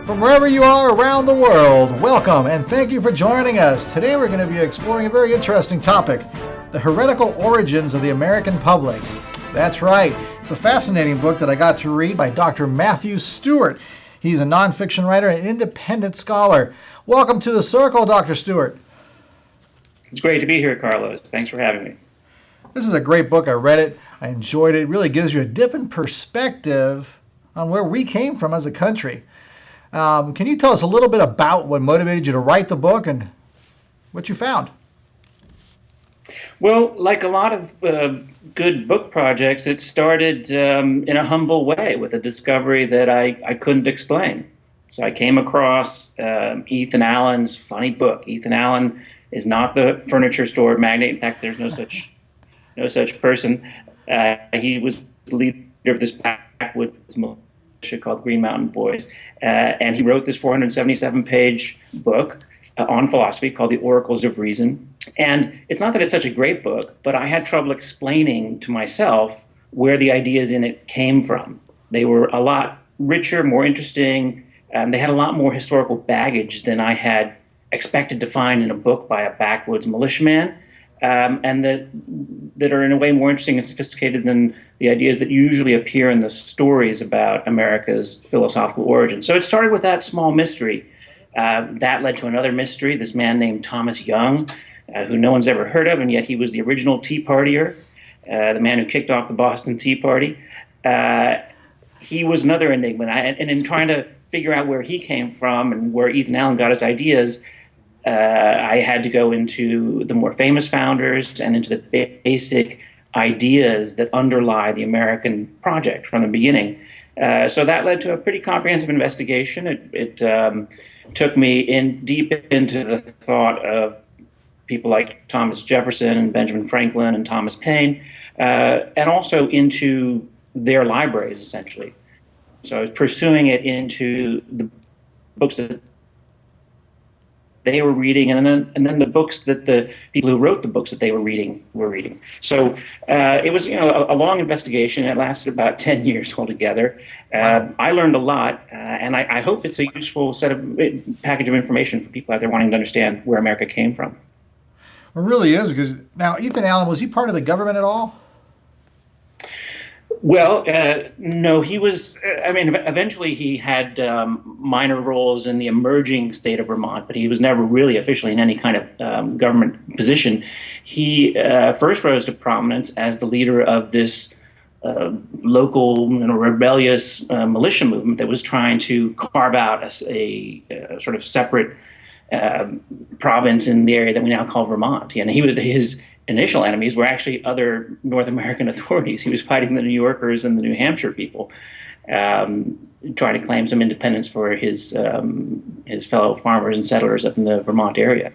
From wherever you are around the world, welcome and thank you for joining us. Today we're going to be exploring a very interesting topic, the heretical origins of the American public. That's right, it's a fascinating book that I got to read by Dr. Matthew Stewart. He's a nonfiction writer and independent scholar. Welcome to the circle, Dr. Stewart. It's great to be here, Carlos. Thanks for having me. This is a great book. I read it. I enjoyed it. It really gives you a different perspective on where we came from as a country. Can you tell us a little bit about what motivated you to write the book and what you found? Well, like a lot of good book projects, it started in a humble way with a discovery that I couldn't explain. So I came across Ethan Allen's funny book. Ethan Allen is not the furniture store magnate. In fact, there's no such person. He was the leader of this backwoods militia called Green Mountain Boys, and he wrote this 477-page book on philosophy called The Oracles of Reason. And it's not that it's such a great book, but I had trouble explaining to myself where the ideas in it came from. They were a lot richer, more interesting, they had a lot more historical baggage than I had expected to find in a book by a backwoods militiaman, and that are in a way more interesting and sophisticated than the ideas that usually appear in the stories about America's philosophical origin. So it started with that small mystery. That led to another mystery, this man named Thomas Young, who no one's ever heard of, and yet he was the original Tea Partier, the man who kicked off the Boston Tea Party. He was another enigma, and in trying to figure out where he came from and where Ethan Allen got his ideas, I had to go into the more famous founders and into the basic ideas that underlie the American project from the beginning. So that led to a pretty comprehensive investigation. It took me deep into the thought of people like Thomas Jefferson and Benjamin Franklin and Thomas Paine, and also into their libraries, essentially. So I was pursuing it into the books that they were reading, and then the books that the people who wrote the books that they were reading were reading. So it was a long investigation. It lasted about 10 years altogether. I learned a lot, and I hope it's a useful package of information for people out there wanting to understand where America came from. It really is, because now Ethan Allen, was he part of the government at all? Well, no, he was, eventually he had minor roles in the emerging state of Vermont, but he was never really officially in any kind of government position. He first rose to prominence as the leader of this local, rebellious militia movement that was trying to carve out a sort of separate province in the area that we now call Vermont. And his initial enemies were actually other North American authorities. He was fighting the New Yorkers and the New Hampshire people, trying to claim some independence for his fellow farmers and settlers up in the Vermont area.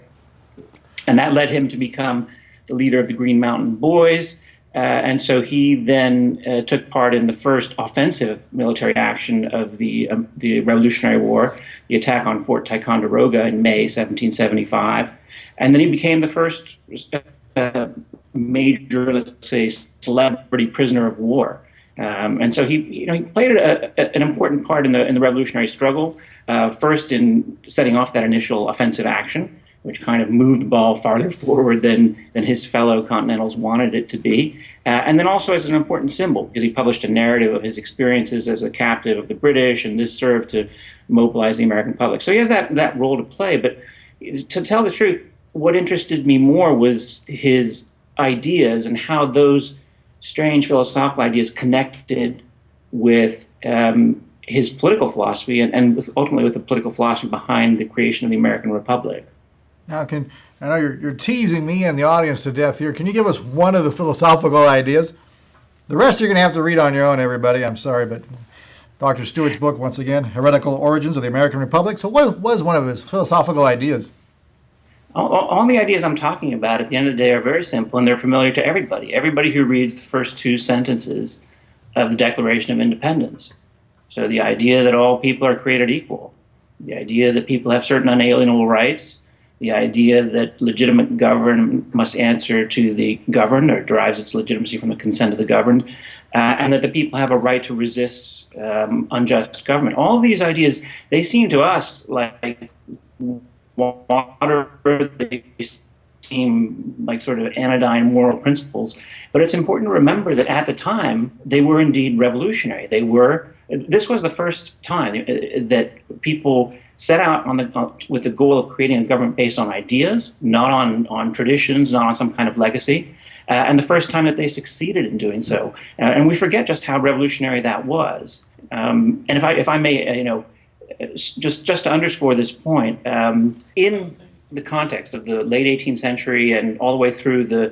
And that led him to become the leader of the Green Mountain Boys. And so he then took part in the first offensive military action of the Revolutionary War, the attack on Fort Ticonderoga in May 1775. And then he became the first major, let's say, celebrity prisoner of war. And so he played an important part in the revolutionary struggle, first in setting off that initial offensive action, which kind of moved the ball farther forward than his fellow Continentals wanted it to be. And then also as an important symbol, because he published a narrative of his experiences as a captive of the British, and this served to mobilize the American public. So he has that role to play. But to tell the truth, what interested me more was his ideas and how those strange philosophical ideas connected with his political philosophy and ultimately with the political philosophy behind the creation of the American Republic. Now, I know you're teasing me and the audience to death here. Can you give us one of the philosophical ideas? The rest you're going to have to read on your own, everybody. I'm sorry, but Dr. Stewart's book, once again, Heretical Origins of the American Republic. So what was one of his philosophical ideas? All the ideas I'm talking about at the end of the day are very simple, and they're familiar to everybody. Everybody who reads the first two sentences of the Declaration of Independence. So the idea that all people are created equal, the idea that people have certain unalienable rights, the idea that legitimate government must answer to the governed or derives its legitimacy from the consent of the governed, and that the people have a right to resist unjust government. All of these ideas, they seem to us like water, they seem like sort of anodyne moral principles. But it's important to remember that at the time, they were indeed revolutionary. This was the first time that people set out with the goal of creating a government based on ideas, not on traditions, not on some kind of legacy, and the first time that they succeeded in doing so. And we forget just how revolutionary that was. And if I may, just to underscore this point, in the context of the late 18th century and all the way through the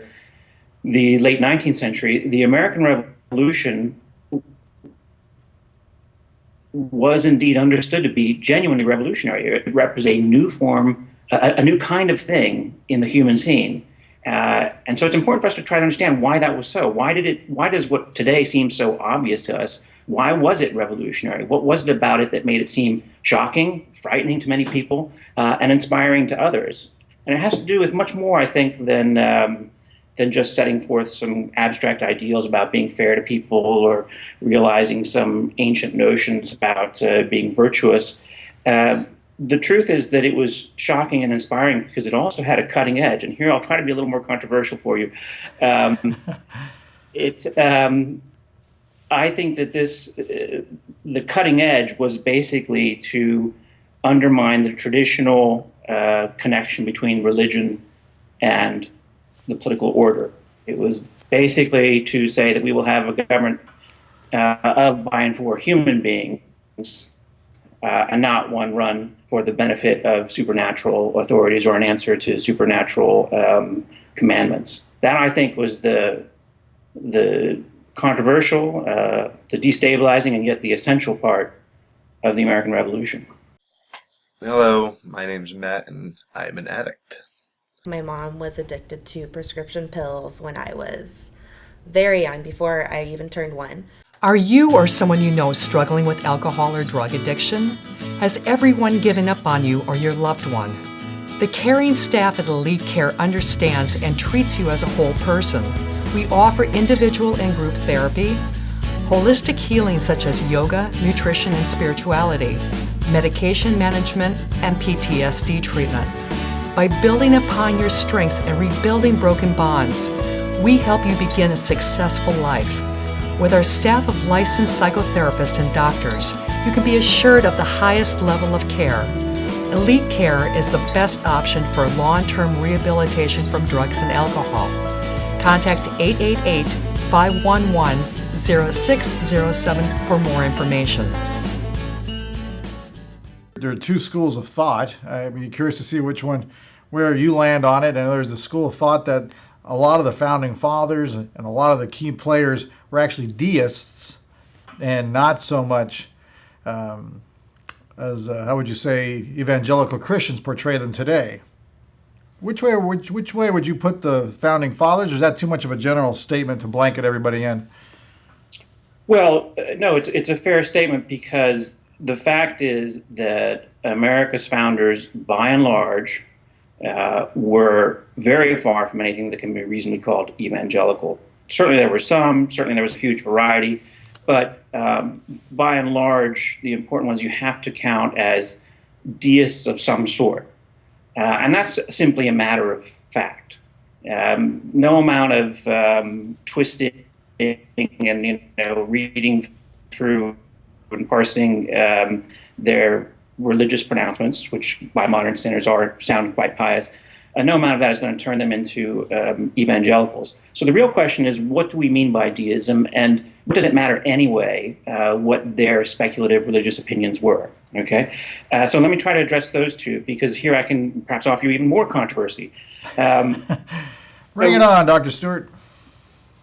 late 19th century, the American Revolution was indeed understood to be genuinely revolutionary. It represents a new form, a new kind of thing in the human scene. And so it's important for us to try to understand why that was so. Why does what today seems so obvious to us, why was it revolutionary? What was it about it that made it seem shocking, frightening to many people, and inspiring to others? And it has to do with much more, I think, than just setting forth some abstract ideals about being fair to people or realizing some ancient notions about being virtuous. The truth is that it was shocking and inspiring because it also had a cutting edge. And here I'll try to be a little more controversial for you. I think that the cutting edge was basically to undermine the traditional connection between religion and the political order. It was basically to say that we will have a government of, by, and for human beings, and not one run for the benefit of supernatural authorities or an answer to supernatural commandments. That, I think, was the controversial, the destabilizing, and yet the essential part of the American Revolution. Hello, my name's Matt, and I'm an addict. My mom was addicted to prescription pills when I was very young, before I even turned 1. Are you or someone you know struggling with alcohol or drug addiction? Has everyone given up on you or your loved one? The caring staff at Elite Care understands and treats you as a whole person. We offer individual and group therapy, holistic healing such as yoga, nutrition, and spirituality, medication management, and PTSD treatment. By building upon your strengths and rebuilding broken bonds, we help you begin a successful life. With our staff of licensed psychotherapists and doctors, you can be assured of the highest level of care. Elite Care is the best option for long-term rehabilitation from drugs and alcohol. Contact 888-511-0607 for more information. There are two schools of thought. I'd be curious to see where you land on it. And there's the school of thought that a lot of the founding fathers and a lot of the key players were actually deists and not so much as, how would you say, evangelical Christians portray them today. Which way would you put the founding fathers, or is that too much of a general statement to blanket everybody in? Well, no, it's a fair statement because the fact is that America's founders, by and large, were very far from anything that can be reasonably called evangelical. Certainly there were some, certainly there was a huge variety, but by and large, the important ones you have to count as deists of some sort. And that's simply a matter of fact. No amount of twisting and reading through and parsing their religious pronouncements, which by modern standards sound quite pious, no amount of that is going to turn them into evangelicals. So the real question is, what do we mean by deism, and what does it matter anyway what their speculative religious opinions were? Okay, so let me try to address those two, because here I can perhaps offer you even more controversy. Bring it on, Dr. Stewart.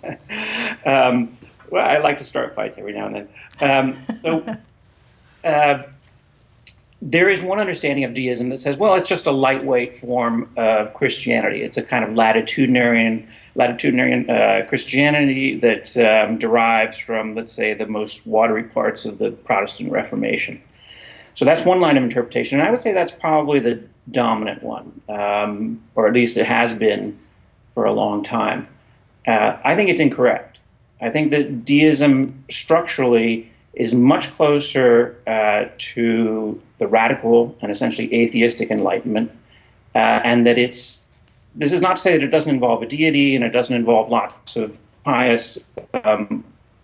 Well, I like to start fights every now and then. There is one understanding of deism that says, well, it's just a lightweight form of Christianity. It's a kind of latitudinarian Christianity that derives from, let's say, the most watery parts of the Protestant Reformation. So that's one line of interpretation, and I would say that's probably the dominant one, or at least it has been for a long time. I think it's incorrect. I think that deism structurally is much closer to the radical and essentially atheistic Enlightenment, and that this is not to say that it doesn't involve a deity and it doesn't involve lots of pious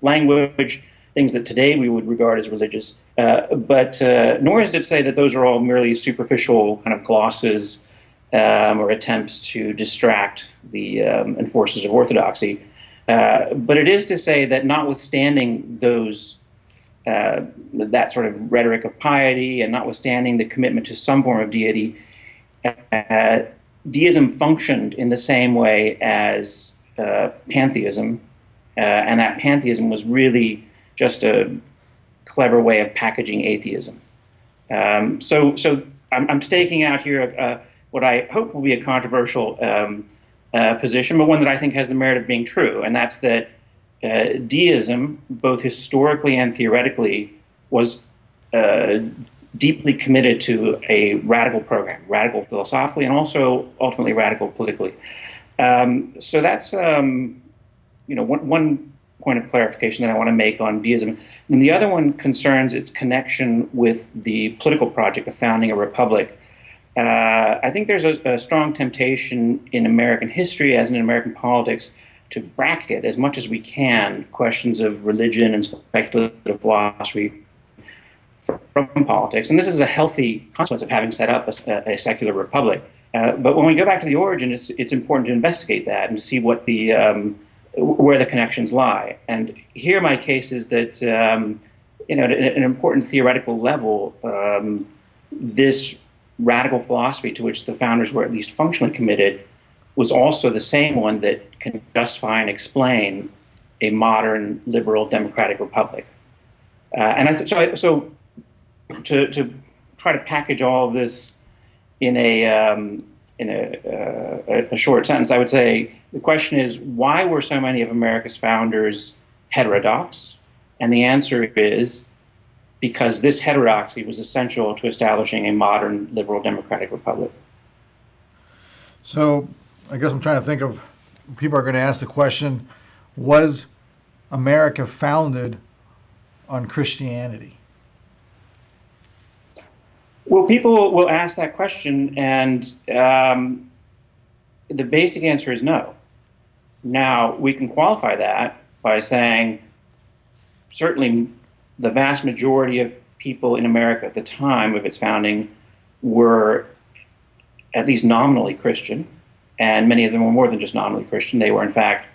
language, things that today we would regard as religious, but nor is it to say that those are all merely superficial kind of glosses or attempts to distract the enforcers of orthodoxy. But it is to say that notwithstanding those that sort of rhetoric of piety and notwithstanding the commitment to some form of deity, deism functioned in the same way as pantheism, and that pantheism was really just a clever way of packaging atheism. So I'm staking out here what I hope will be a controversial position, but one that I think has the merit of being true, and that's that deism, both historically and theoretically, was deeply committed to a radical program, radical philosophically, and also ultimately radical politically. So that's one point of clarification that I want to make on deism. And the other one concerns its connection with the political project of founding a republic. I think there's a strong temptation in American history, as in American politics, to bracket as much as we can questions of religion and speculative philosophy from politics. And this is a healthy consequence of having set up a secular republic. But when we go back to the origin, it's important to investigate that and to see what where the connections lie. And here my case is that, at an important theoretical level, this radical philosophy to which the founders were at least functionally committed was also the same one that can justify and explain a modern liberal democratic republic. So to try to package all of this in a short sentence, I would say the question is, why were so many of America's founders heterodox? And the answer is because this heterodoxy was essential to establishing a modern liberal democratic republic. So I guess I'm trying to think of, people are going to ask the question, was America founded on Christianity? Well, people will ask that question, and the basic answer is no. Now, we can qualify that by saying certainly the vast majority of people in America at the time of its founding were at least nominally Christian, and many of them were more than just nominally Christian. They were, in fact,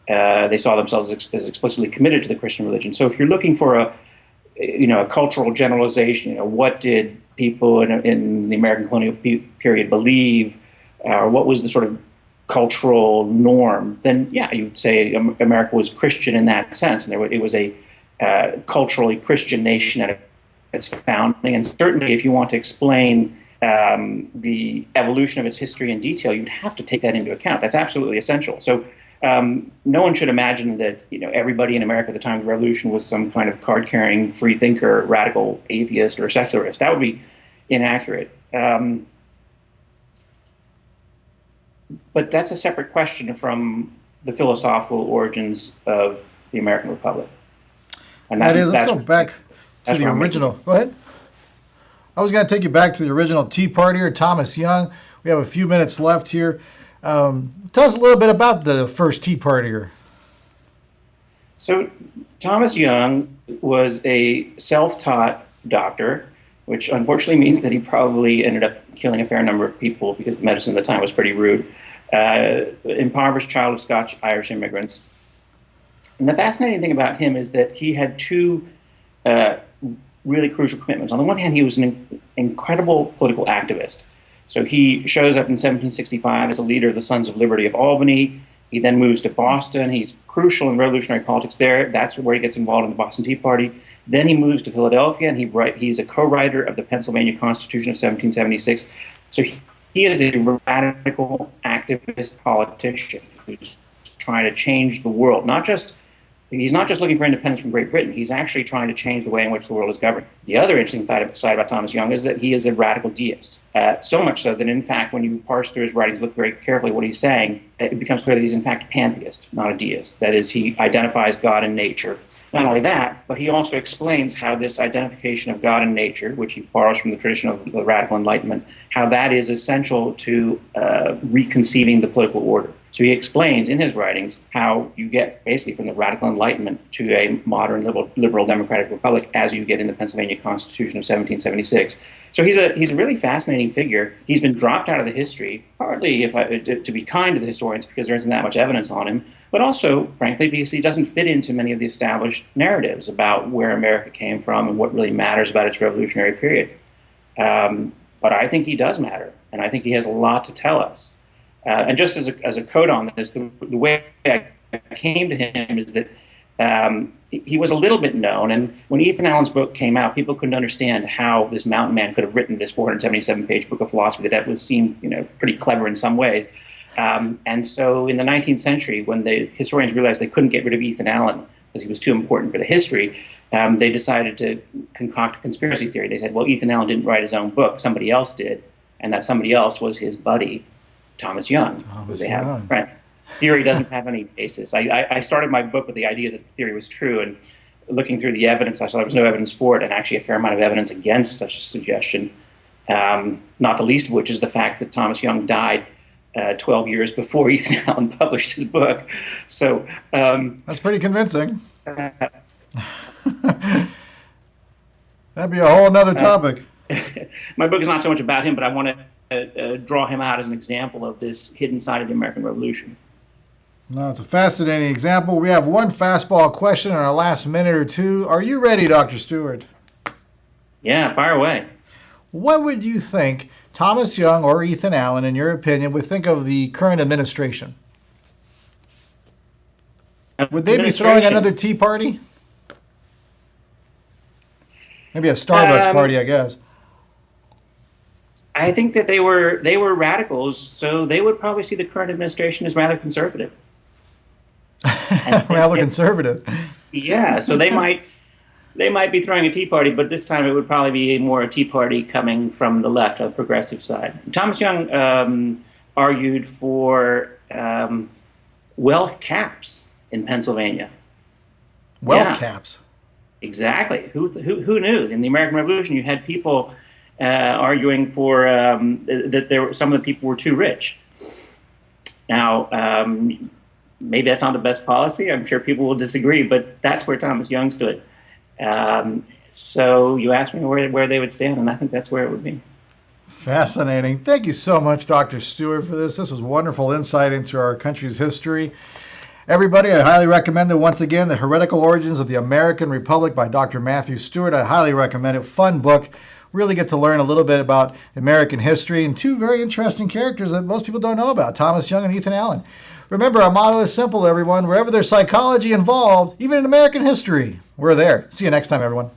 they saw themselves as explicitly committed to the Christian religion. So if you're looking for a cultural generalization, what did people in the American colonial period believe, or what was the sort of cultural norm, then yeah, you would say America was Christian in that sense, and it was a culturally Christian nation at its founding. And certainly, if you want to explain the evolution of its history in detail, you'd have to take that into account. That's absolutely essential. So no one should imagine that everybody in America at the time of the Revolution was some kind of card-carrying free thinker, radical atheist, or secularist. That would be inaccurate. But that's a separate question from the philosophical origins of the American Republic. And let's go back to the original. Go ahead. I was going to take you back to the original Tea Partier, Thomas Young. We have a few minutes left here. Tell us a little bit about the first Tea Partier. So Thomas Young was a self-taught doctor, which unfortunately means that he probably ended up killing a fair number of people because the medicine at the time was pretty rude. Impoverished child of Scotch-Irish immigrants. And the fascinating thing about him is that he had two really crucial commitments. On the one hand, he was an incredible political activist. So he shows up in 1765 as a leader of the Sons of Liberty of Albany. He then moves to Boston. He's crucial in revolutionary politics there. That's where he gets involved in the Boston Tea Party. Then he moves to Philadelphia, and he's a co-writer of the Pennsylvania Constitution of 1776. So he is a radical activist politician who's trying to change the world, not just he's not just looking for independence from Great Britain. He's actually trying to change the way in which the world is governed. The other interesting side about Thomas Young is that he is a radical deist. So much so that, in fact, when you parse through his writings, look very carefully at what he's saying, it becomes clear that he's, in fact, a pantheist, not a deist. That is, he identifies God and nature. Not only that, but he also explains how this identification of God and nature, which he borrows from the tradition of the radical Enlightenment, how that is essential to reconceiving the political order. So he explains in his writings how you get basically from the radical Enlightenment to a modern liberal democratic republic as you get in the Pennsylvania Constitution of 1776. So he's a really fascinating figure. He's been dropped out of the history, partly to be kind to the historians because there isn't that much evidence on him, but also, frankly, because he doesn't fit into many of the established narratives about where America came from and what really matters about its revolutionary period. But I think he does matter, and I think he has a lot to tell us. And just as a coda on this, the way I came to him is that he was a little bit known, and when Ethan Allen's book came out, people couldn't understand how this mountain man could have written this 477-page book of philosophy that was seemed, pretty clever in some ways. And so in the 19th century, when the historians realized they couldn't get rid of Ethan Allen because he was too important for the history, they decided to concoct a conspiracy theory. They said, well, Ethan Allen didn't write his own book, somebody else did, and that somebody else was his buddy, Thomas Young. Theory doesn't have any basis. I started my book with the idea that the theory was true, and looking through the evidence, I saw there was no evidence for it, and actually a fair amount of evidence against such a suggestion, not the least of which is the fact that Thomas Young died 12 years before Ethan Allen published his book. So that's pretty convincing. That'd be a whole nother topic. My book is not so much about him, but I want to draw him out as an example of this hidden side of the American Revolution. No, it's a fascinating example. We have one fastball question in our last minute or two. Are you ready, Dr. Stewart? Yeah, fire away. What would you think Thomas Young or Ethan Allen, in your opinion, would think of the current administration? Would they be throwing another tea party? Maybe a Starbucks party, I guess. I think that they were radicals, so they would probably see the current administration as rather conservative. Rather conservative. Yeah, so they might be throwing a tea party, but this time it would probably be more a tea party coming from the left, on the progressive side. Thomas Young argued for wealth caps in Pennsylvania. Wealth caps? Exactly. Who knew? In the American Revolution, you had people arguing for that some of the people were too rich. Now, maybe that's not the best policy. I'm sure people will disagree, but that's where Thomas Young stood. So you asked me where they would stand, and I think that's where it would be. Fascinating. Thank you so much, Dr. Stewart, for this. This was wonderful insight into our country's history. Everybody, I highly recommend it. Once again, The Heretical Origins of the American Republic by Dr. Matthew Stewart. I highly recommend it. Fun book. Really get to learn a little bit about American history and two very interesting characters that most people don't know about, Thomas Young and Ethan Allen. Remember, our motto is simple, everyone. Wherever there's psychology involved, even in American history, we're there. See you next time, everyone.